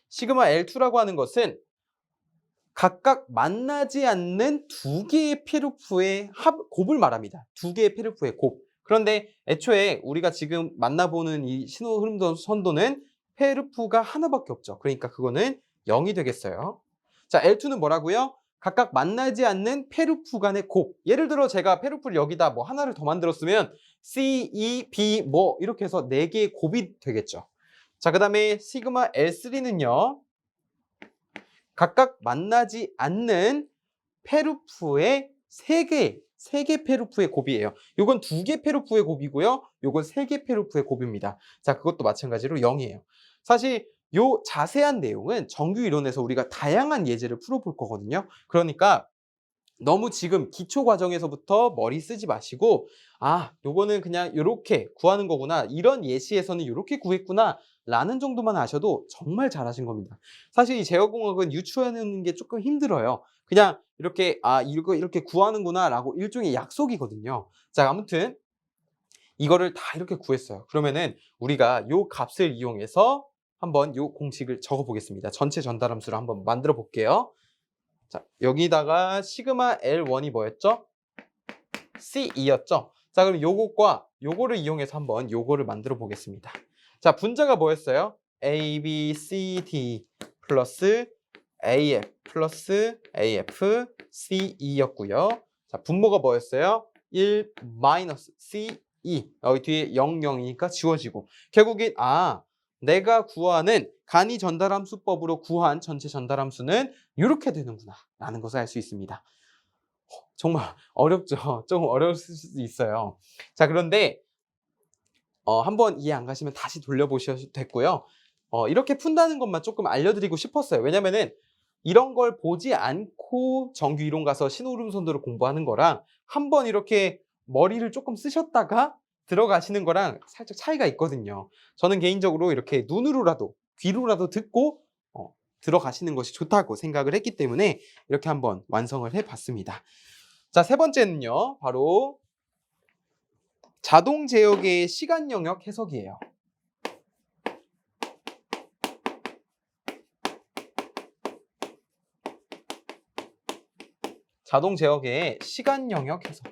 시그마 L2라고 하는 것은 각각 만나지 않는 두 개의 페루프의 곱을 말합니다. 두 개의 페루프의 곱. 그런데 애초에 우리가 지금 만나보는 이 신호 흐름 선도는 페루프가 하나밖에 없죠. 그러니까 그거는 0이 되겠어요. 자, L2는 뭐라고요? 각각 만나지 않는 페루프 간의 곱. 예를 들어 제가 페루프를 여기다 뭐 하나를 더 만들었으면 C, E, B 뭐 이렇게 해서 4개의 곱이 되겠죠. 자, 그 다음에 시그마 L3는요. 각각 만나지 않는 페루프의 3개 페루프의 곱이에요. 요건 2개 페루프의 곱이고요. 요건 3개 페루프의 곱입니다. 자, 그것도 마찬가지로 0이에요. 사실 요 자세한 내용은 정규 이론에서 우리가 다양한 예제를 풀어볼 거거든요. 그러니까 너무 지금 기초 과정에서부터 머리 쓰지 마시고 요거는 그냥 요렇게 구하는 거구나. 이런 예시에서는 요렇게 구했구나. 라는 정도만 아셔도 정말 잘하신 겁니다. 사실 이 제어공학은 유추하는 게 조금 힘들어요. 그냥 이렇게 이거 이렇게 구하는구나 라고 일종의 약속이거든요. 자, 아무튼 이거를 다 이렇게 구했어요. 그러면은 우리가 요 값을 이용해서 한번 요 공식을 적어 보겠습니다. 전체 전달함수를 한번 만들어 볼게요. 자, 여기다가 시그마 L1이 뭐였죠? C2였죠? 자, 그럼 요것과 요거를 이용해서 한번 요거를 만들어 보겠습니다. 자, 분자가 뭐였어요? A, B, C, D 플러스 AF 플러스 AF, CE였고요. 자, 분모가 뭐였어요? 1 마이너스 CE. 여기 뒤에 0, 0이니까 지워지고. 결국엔 내가 구하는 간이 전달함수법으로 구한 전체 전달함수는 이렇게 되는구나 라는 것을 알 수 있습니다. 정말 어렵죠? 조금 어려울 수도 있어요. 자, 그런데 한번 이해 안 가시면 다시 돌려보셔도 됐고요. 이렇게 푼다는 것만 조금 알려드리고 싶었어요. 왜냐면은 이런 걸 보지 않고 정규 이론 가서 신호흐름 선도를 공부하는 거랑 한번 이렇게 머리를 조금 쓰셨다가 들어가시는 거랑 살짝 차이가 있거든요. 저는 개인적으로 이렇게 눈으로라도 귀로라도 듣고 들어가시는 것이 좋다고 생각을 했기 때문에 이렇게 한번 완성을 해봤습니다. 자, 세 번째는요. 바로 자동 제어계의 시간 영역 해석이에요. 자동 제어계의 시간 영역 해석.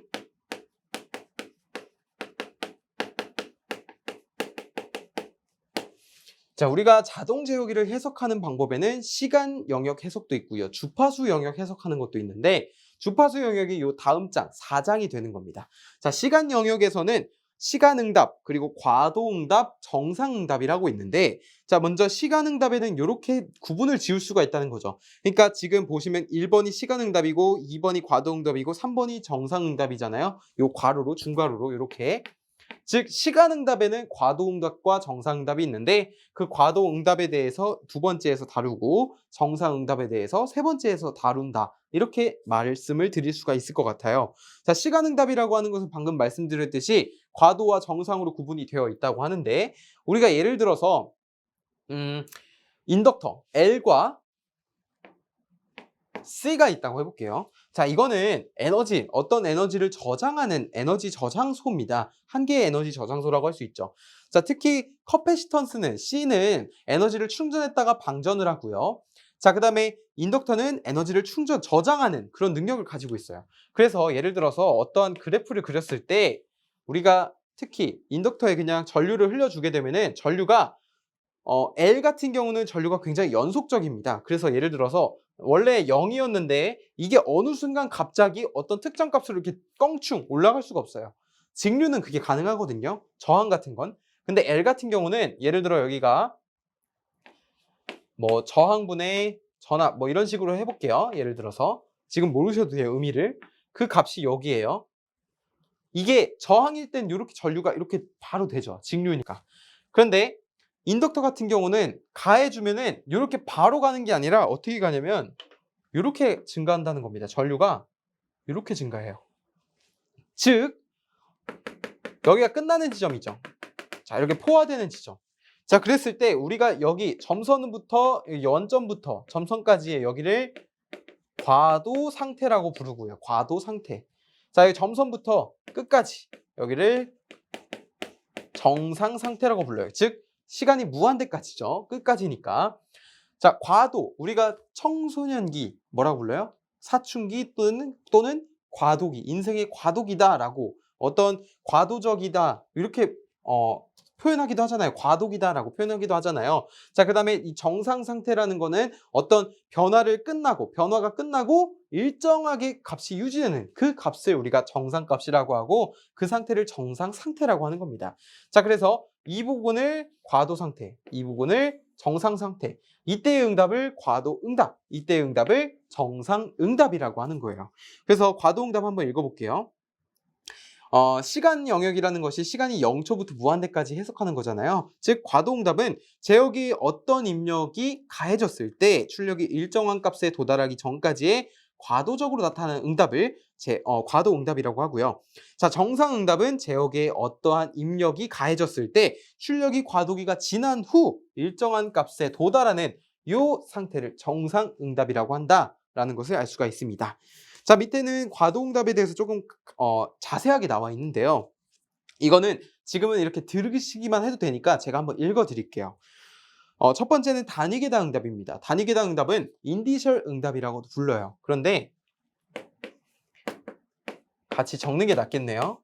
자, 우리가 자동 제어기를 해석하는 방법에는 시간 영역 해석도 있고요. 주파수 영역 해석하는 것도 있는데 주파수 영역이 요 다음 장 4장이 되는 겁니다. 자, 시간 영역에서는 시간응답, 그리고 과도응답, 정상응답이라고 있는데 자, 먼저 시간응답에는 이렇게 구분을 지을 수가 있다는 거죠. 그러니까 지금 보시면 1번이 시간응답이고 2번이 과도응답이고 3번이 정상응답이잖아요. 요 괄호로 중괄호로 이렇게 즉 시간응답에는 과도응답과 정상응답이 있는데 그 과도응답에 대해서 두 번째에서 다루고 정상응답에 대해서 세 번째에서 다룬다. 이렇게 말씀을 드릴 수가 있을 것 같아요. 자, 시간응답이라고 하는 것은 방금 말씀드렸듯이 과도와 정상으로 구분이 되어 있다고 하는데 우리가 예를 들어서 인덕터 L과 C가 있다고 해볼게요. 자, 이거는 어떤 에너지를 저장하는 에너지 저장소입니다. 한 개의 에너지 저장소라고 할 수 있죠. 자, 특히 커패시턴스는 C는 에너지를 충전했다가 방전을 하고요. 자, 그 다음에 인덕터는 에너지를 저장하는 그런 능력을 가지고 있어요. 그래서 예를 들어서 어떠한 그래프를 그렸을 때 우리가 특히 인덕터에 그냥 전류를 흘려주게 되면은 전류가 L 같은 경우는 전류가 굉장히 연속적입니다. 그래서 예를 들어서 원래 0이었는데 이게 어느 순간 갑자기 어떤 특정 값으로 이렇게 껑충 올라갈 수가 없어요. 직류는 그게 가능하거든요. 저항 같은 건. 근데 L 같은 경우는 예를 들어 여기가 뭐 저항분의 전압 뭐 이런 식으로 해볼게요. 예를 들어서 지금 모르셔도 돼요. 의미를. 그 값이 여기에요. 이게 저항일 땐 이렇게 전류가 이렇게 바로 되죠. 직류니까. 그런데 인덕터 같은 경우는 가해주면은 이렇게 바로 가는 게 아니라 어떻게 가냐면 이렇게 증가한다는 겁니다. 전류가 이렇게 증가해요. 즉 여기가 끝나는 지점이죠. 자, 이렇게 포화되는 지점. 자, 그랬을 때 우리가 여기 점선부터 원점부터 점선까지의 여기를 과도 상태라고 부르고요. 과도 상태. 자, 이 점선부터 끝까지 여기를 정상 상태라고 불러요. 즉 시간이 무한대까지죠. 끝까지니까. 자, 과도 우리가 청소년기 뭐라고 불러요? 사춘기 또는 과도기, 인생의 과도기다라고 어떤 과도적이다 이렇게 표현하기도 하잖아요. 과도기다라고 표현하기도 하잖아요. 자, 그다음에 이 정상 상태라는 거는 어떤 변화가 끝나고 일정하게 값이 유지되는 그 값을 우리가 정상값이라고 하고 그 상태를 정상 상태라고 하는 겁니다. 자, 그래서 이 부분을 과도 상태, 이 부분을 정상 상태. 이때의 응답을 과도 응답, 이때의 응답을 정상 응답이라고 하는 거예요. 그래서 과도 응답 한번 읽어볼게요. 시간 영역이라는 것이 시간이 0초부터 무한대까지 해석하는 거잖아요. 즉 과도응답은 제역이 어떤 입력이 가해졌을 때 출력이 일정한 값에 도달하기 전까지의 과도적으로 나타나는 응답을 과도응답이라고 하고요. 자, 정상응답은 제역에 어떠한 입력이 가해졌을 때 출력이 과도기가 지난 후 일정한 값에 도달하는 이 상태를 정상응답이라고 한다라는 것을 알 수가 있습니다. 자, 밑에는 과도응답에 대해서 조금 자세하게 나와 있는데요. 이거는 지금은 이렇게 들으시기만 해도 되니까 제가 한번 읽어 드릴게요. 첫 번째는 단위계단 응답입니다. 단위계단 응답은 인디셜 응답이라고도 불러요. 그런데 같이 적는 게 낫겠네요.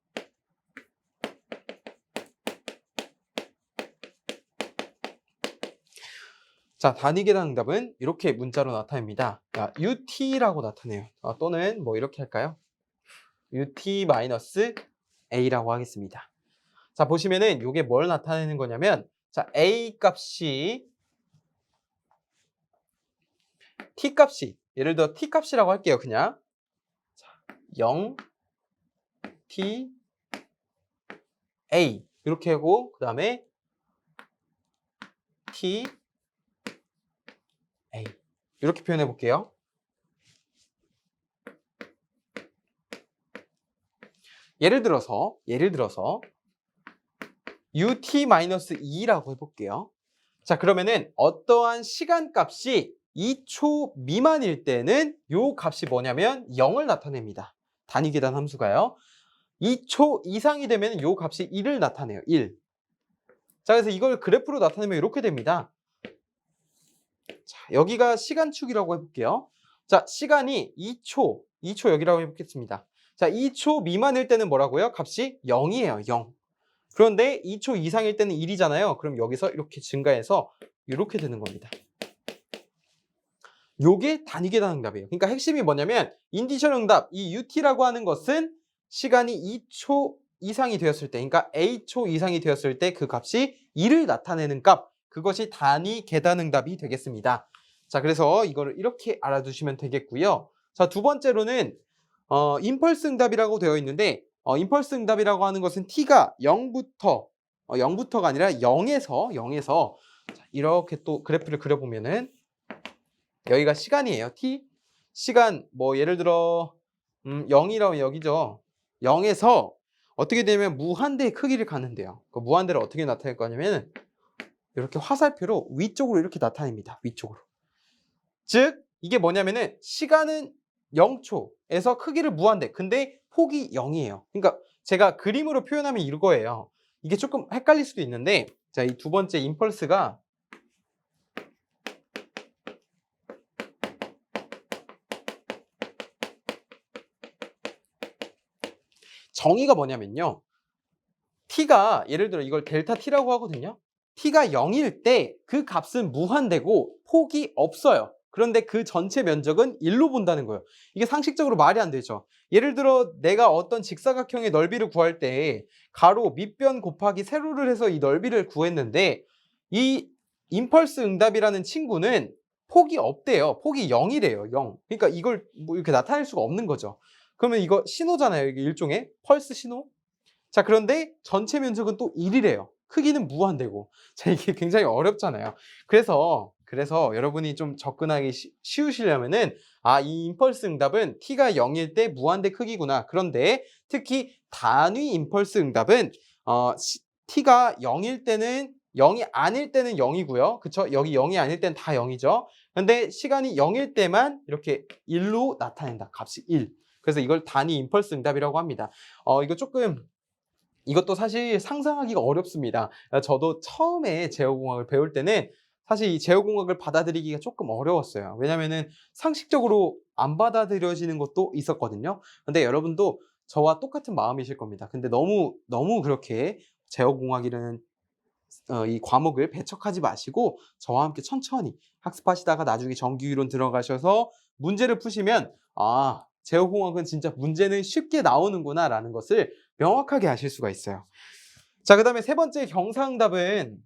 자, 단위계단 응답은 이렇게 문자로 나타냅니다. UT라고 나타내요. 또는 뭐 이렇게 할까요? UT-A라고 하겠습니다. 자, 보시면은 이게 뭘 나타내는 거냐면 자, A 값이 T 값이 예를 들어 T 값이라고 할게요. 그냥 자, 0 T A 이렇게 하고 그 다음에 T A 이렇게 표현해 볼게요. 예를 들어서 UT-2라고 해볼게요. 자, 그러면은 어떠한 시간값이 2초 미만일 때는 요 값이 뭐냐면 0을 나타냅니다. 단위계단 함수가요. 2초 이상이 되면 요 값이 1을 나타내요. 1. 자, 그래서 이걸 그래프로 나타내면 이렇게 됩니다. 자, 여기가 시간축이라고 해볼게요. 자, 시간이 2초 여기라고 해보겠습니다. 자, 2초 미만일 때는 뭐라고요? 값이 0이에요. 0. 그런데 2초 이상일 때는 1이잖아요. 그럼 여기서 이렇게 증가해서 이렇게 되는 겁니다. 요게 단위계단 응답이에요. 그러니까 핵심이 뭐냐면 인디셜 응답, 이 UT라고 하는 것은 시간이 2초 이상이 되었을 때, 그러니까 A초 이상이 되었을 때 그 값이 1을 나타내는 값, 그것이 단위계단 응답이 되겠습니다. 자, 그래서 이거를 이렇게 알아두시면 되겠고요. 자, 두 번째로는 임펄스 응답이라고 되어 있는데 임펄스 응답이라고 하는 것은 t가 0부터가 아니라 0에서 자, 이렇게 또 그래프를 그려보면은 여기가 시간이에요. t 시간 뭐 예를 들어 0이라면 여기죠. 0에서 어떻게 되면 무한대의 크기를 갖는데요. 그 무한대를 어떻게 나타낼 거냐면 이렇게 화살표로 위쪽으로 이렇게 나타냅니다. 위쪽으로. 즉 이게 뭐냐면은 시간은 0초에서 크기를 무한대. 근데 폭이 0이에요. 그러니까 제가 그림으로 표현하면 이거예요. 이게 조금 헷갈릴 수도 있는데 자, 이 두 번째 임펄스가 정의가 뭐냐면요. t가 예를 들어 이걸 델타 t라고 하거든요. t가 0일 때 그 값은 무한대고 폭이 없어요. 그런데 그 전체 면적은 1로 본다는 거예요. 이게 상식적으로 말이 안 되죠. 예를 들어 내가 어떤 직사각형의 넓이를 구할 때 가로 밑변 곱하기 세로를 해서 이 넓이를 구했는데 이 임펄스 응답이라는 친구는 폭이 없대요. 폭이 0이래요. 0. 그러니까 이걸 뭐 이렇게 나타낼 수가 없는 거죠. 그러면 이거 신호잖아요. 이게 일종의 펄스 신호. 자, 그런데 전체 면적은 또 1이래요. 크기는 무한대고. 자, 이게 굉장히 어렵잖아요. 그래서 여러분이 좀 접근하기 쉬우시려면은 이 임펄스 응답은 t가 0일 때 무한대 크기구나. 그런데 특히 단위 임펄스 응답은 t가 0일 때는 0이 아닐 때는 0이고요. 그쵸? 여기 0이 아닐 때는 다 0이죠. 근데 시간이 0일 때만 이렇게 1로 나타낸다. 값이 1. 그래서 이걸 단위 임펄스 응답이라고 합니다. 이것도 사실 상상하기가 어렵습니다. 저도 처음에 제어공학을 배울 때는 사실 이 제어공학을 받아들이기가 조금 어려웠어요. 왜냐면은 상식적으로 안 받아들여지는 것도 있었거든요. 근데 여러분도 저와 똑같은 마음이실 겁니다. 근데 너무 그렇게 제어공학이라는 이 과목을 배척하지 마시고 저와 함께 천천히 학습하시다가 나중에 정규이론 들어가셔서 문제를 푸시면 제어공학은 진짜 문제는 쉽게 나오는구나 라는 것을 명확하게 아실 수가 있어요. 자, 그 다음에 세 번째 경사응답은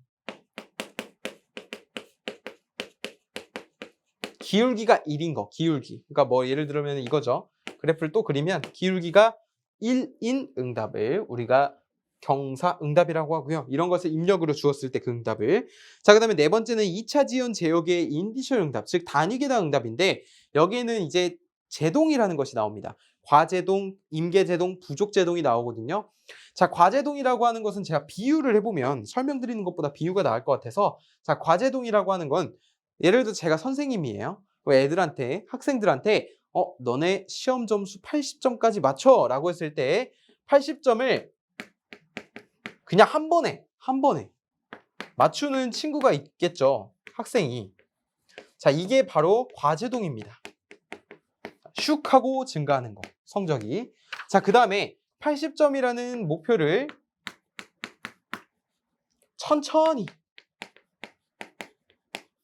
기울기가 1인 거, 기울기. 그러니까 뭐 예를 들면 이거죠. 그래프를 또 그리면 기울기가 1인 응답을 우리가 경사응답이라고 하고요. 이런 것을 입력으로 주었을 때 그 응답을. 자, 그 다음에 네 번째는 2차 지연 제역의 인디셜 응답, 즉 단위계당 응답인데 여기에는 이제 제동이라는 것이 나옵니다. 과제동, 임계제동, 부족제동이 나오거든요. 자, 과제동이라고 하는 것은 제가 비유를 해보면 설명드리는 것보다 비유가 나을 것 같아서 자, 과제동이라고 하는 건 예를 들어 제가 선생님이에요. 애들한테, 학생들한테 너네 시험 점수 80점까지 맞춰 라고 했을 때 80점을 그냥 한 번에 맞추는 친구가 있겠죠. 학생이. 자, 이게 바로 과제동입니다. 슉 하고 증가하는 거, 성적이. 자, 그 다음에 80점이라는 목표를 천천히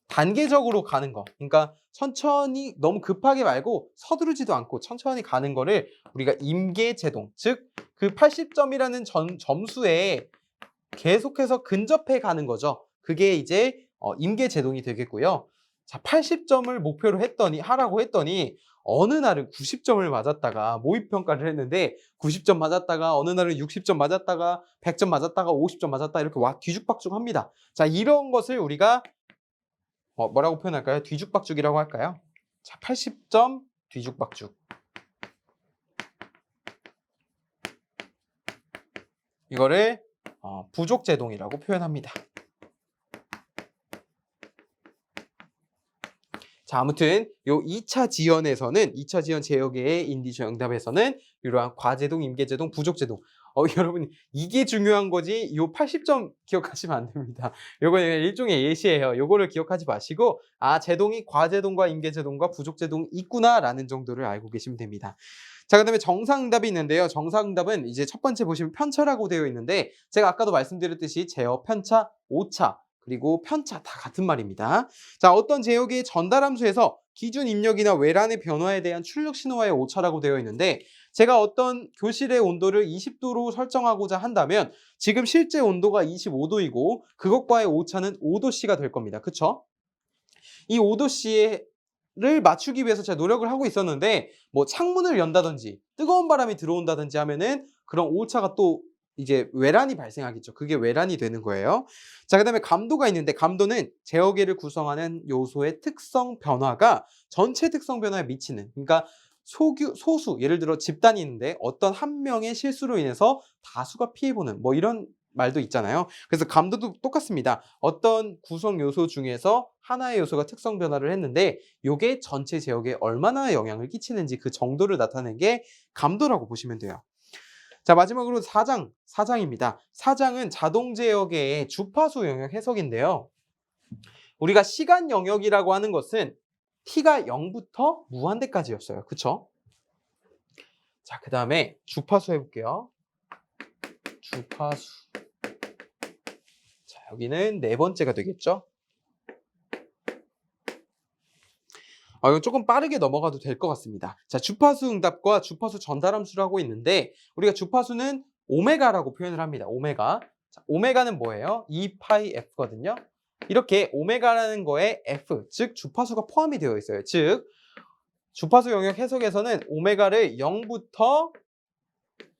단계적으로 가는 거. 그러니까 천천히 너무 급하게 말고 서두르지도 않고 천천히 가는 거를 우리가 임계제동, 즉 그 80점이라는 점수에 계속해서 근접해 가는 거죠. 그게 이제 임계제동이 되겠고요. 자, 80점을 목표로 하라고 했더니 어느 날은 90점을 맞았다가 모의평가를 했는데 90점 맞았다가 어느 날은 60점 맞았다가 100점 맞았다가 50점 맞았다 이렇게 뒤죽박죽 합니다. 자, 이런 것을 우리가 뭐라고 표현할까요? 뒤죽박죽이라고 할까요? 자, 80점 뒤죽박죽. 이거를 부족제동이라고 표현합니다. 자, 아무튼 요 2차 지연에서는 2차 지연 제역의 인디셜 응답에서는 이러한 과제동, 임계제동, 부족제동. 여러분 이게 중요한 거지 요 80점 기억하시면 안 됩니다. 요거 일종의 예시예요. 요거를 기억하지 마시고 제동이 과제동과 임계제동과 부족제동이 있구나라는 정도를 알고 계시면 됩니다. 자, 그다음에 정사응답이 있는데요. 정사응답은 이제 첫 번째 보시면 편차라고 되어 있는데 제가 아까도 말씀드렸듯이 제어, 편차, 오차 그리고 편차 다 같은 말입니다. 자, 어떤 제역의 전달함수에서 기준 입력이나 외란의 변화에 대한 출력 신호와의 오차라고 되어 있는데 제가 어떤 교실의 온도를 20도로 설정하고자 한다면 지금 실제 온도가 25도이고 그것과의 오차는 5도씨가 될 겁니다. 그쵸? 이 5도씨를 맞추기 위해서 제가 노력을 하고 있었는데 뭐 창문을 연다든지 뜨거운 바람이 들어온다든지 하면은 그런 오차가 또 이제 외란이 발생하겠죠. 그게 외란이 되는 거예요. 자, 그다음에 감도가 있는데 감도는 제어계를 구성하는 요소의 특성 변화가 전체 특성 변화에 미치는 그러니까 소수 예를 들어 집단이 있는데 어떤 한 명의 실수로 인해서 다수가 피해보는 뭐 이런 말도 있잖아요. 그래서 감도도 똑같습니다. 어떤 구성 요소 중에서 하나의 요소가 특성 변화를 했는데 이게 전체 제어계에 얼마나 영향을 끼치는지 그 정도를 나타내는 게 감도라고 보시면 돼요. 자, 마지막으로 사장입니다. 사장은 자동 제어계의 주파수 영역 해석인데요. 우리가 시간 영역이라고 하는 것은 t가 0부터 무한대까지였어요. 그쵸? 자, 그 다음에 주파수 해볼게요. 주파수. 자, 여기는 네 번째가 되겠죠. 이건 조금 빠르게 넘어가도 될 것 같습니다. 자, 주파수 응답과 주파수 전달함수를 하고 있는데 우리가 주파수는 오메가라고 표현을 합니다. 오메가. 자, 오메가는 뭐예요? 2파이 F거든요. 이렇게 오메가라는 거에 F, 즉 주파수가 포함이 되어 있어요. 즉 주파수 영역 해석에서는 오메가를 0부터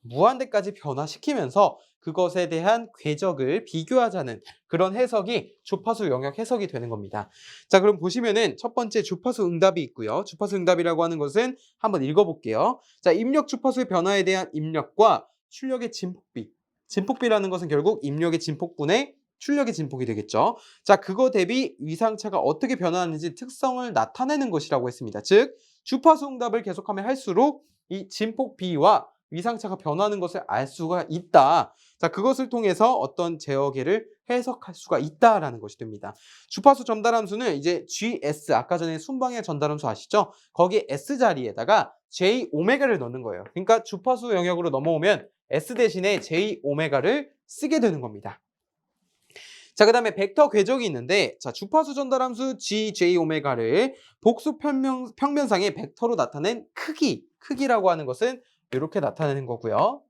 무한대까지 변화시키면서 그것에 대한 궤적을 비교하자는 그런 해석이 주파수 영역 해석이 되는 겁니다. 자, 그럼 보시면은 첫 번째 주파수 응답이 있고요. 주파수 응답이라고 하는 것은 한번 읽어볼게요. 자, 입력 주파수의 변화에 대한 입력과 출력의 진폭비. 진폭비라는 것은 결국 입력의 진폭분의 출력의 진폭이 되겠죠. 자, 그거 대비 위상차가 어떻게 변화하는지 특성을 나타내는 것이라고 했습니다. 즉, 주파수 응답을 계속하면 할수록 이 진폭비와 위상차가 변하는 것을 알 수가 있다. 자, 그것을 통해서 어떤 제어계를 해석할 수가 있다라는 것이 됩니다. 주파수 전달함수는 이제 GS, 아까 전에 순방향 전달함수 아시죠? 거기에 S 자리에다가 J 오메가를 넣는 거예요. 그러니까 주파수 영역으로 넘어오면 S 대신에 J 오메가를 쓰게 되는 겁니다. 자, 그 다음에 벡터 궤적이 있는데, 자, 주파수 전달함수 G, J 오메가를 복수 평면상의 벡터로 나타낸 크기라고 하는 것은 이렇게 나타내는 거고요.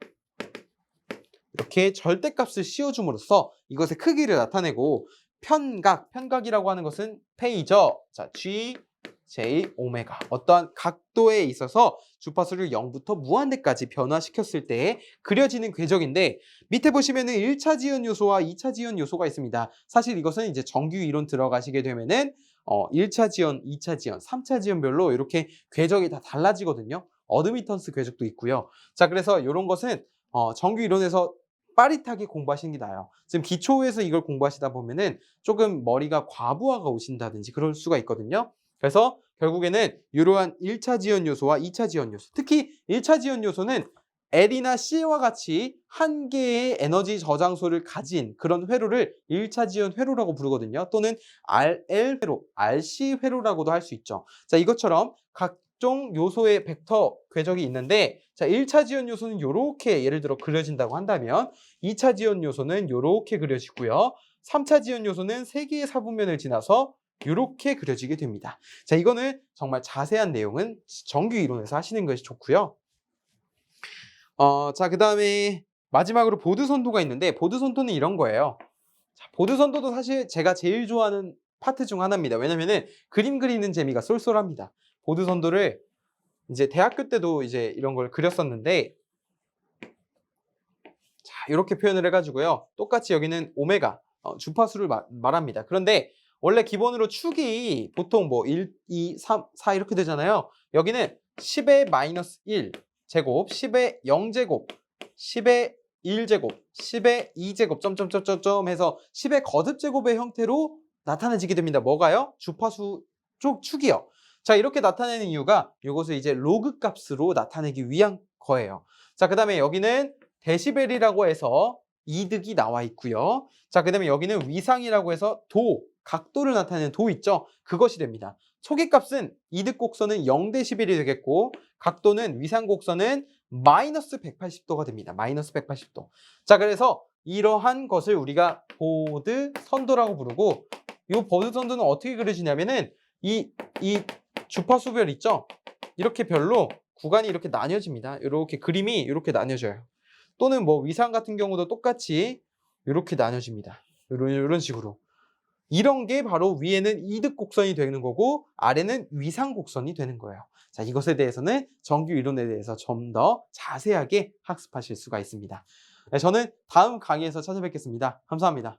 이렇게 절대값을 씌워줌으로써 이것의 크기를 나타내고 편각이라고 하는 것은 페이저, 자, G, J, 오메가 어떠한 각도에 있어서 주파수를 0부터 무한대까지 변화시켰을 때 그려지는 궤적인데 밑에 보시면은 1차 지연 요소와 2차 지연 요소가 있습니다. 사실 이것은 이제 정규 이론 들어가시게 되면은 1차 지연, 2차 지연, 3차 지연별로 이렇게 궤적이 다 달라지거든요. 어드미턴스 궤적도 있고요. 자, 그래서 이런 것은 정규 이론에서 빠릿하게 공부하시는 게 나아요. 지금 기초에서 이걸 공부하시다 보면은 조금 머리가 과부하가 오신다든지 그럴 수가 있거든요. 그래서 결국에는 이러한 1차 지연 요소와 2차 지연 요소, 특히 1차 지연 요소는 L이나 C와 같이 한 개의 에너지 저장소를 가진 그런 회로를 1차 지연 회로라고 부르거든요. 또는 RL 회로, RC 회로라고도 할 수 있죠. 자, 이것처럼 각종 요소의 벡터 궤적이 있는데, 자, 1차 지연 요소는 이렇게 예를 들어 그려진다고 한다면 2차 지연 요소는 이렇게 그려지고요. 3차 지연 요소는 3개의 사분면을 지나서 이렇게 그려지게 됩니다. 자, 이거는 정말 자세한 내용은 정규 이론에서 하시는 것이 좋고요. 자, 그 다음에 마지막으로 보드선도가 있는데 보드선도는 이런 거예요. 자, 보드선도도 사실 제가 제일 좋아하는 파트 중 하나입니다. 왜냐면은 그림 그리는 재미가 쏠쏠합니다. 보드선도를 이제 대학교 때도 이제 이런 걸 그렸었는데, 자, 이렇게 표현을 해가지고요. 똑같이 여기는 오메가, 주파수를 말합니다. 그런데 원래 기본으로 축이 보통 뭐 1, 2, 3, 4 이렇게 되잖아요. 여기는 10의 마이너스 1 제곱, 10의 0제곱, 10의 1제곱, 10의 2제곱, 점점점점점 해서 10의 거듭제곱의 형태로 나타내지게 됩니다. 뭐가요? 주파수 쪽 축이요. 자, 이렇게 나타내는 이유가 이것을 이제 로그 값으로 나타내기 위한 거예요. 자, 그 다음에 여기는 데시벨이라고 해서 이득이 나와 있고요. 자, 그 다음에 여기는 위상이라고 해서 각도를 나타내는 도 있죠? 그것이 됩니다. 초기값은 이득 곡선은 0데시벨이 되겠고 각도는 위상 곡선은 마이너스 180도가 됩니다. 마이너스 180도. 자, 그래서 이러한 것을 우리가 보드 선도라고 부르고, 이 보드 선도는 어떻게 그려지냐면은 이 주파수별 있죠? 이렇게 별로 구간이 이렇게 나뉘어집니다. 이렇게 그림이 이렇게 나뉘어져요. 또는 뭐 위상 같은 경우도 똑같이 이렇게 나뉘어집니다. 이런 식으로. 이런 게 바로 위에는 이득 곡선이 되는 거고 아래는 위상 곡선이 되는 거예요. 자, 이것에 대해서는 정규 이론에 대해서 좀 더 자세하게 학습하실 수가 있습니다. 네, 저는 다음 강의에서 찾아뵙겠습니다. 감사합니다.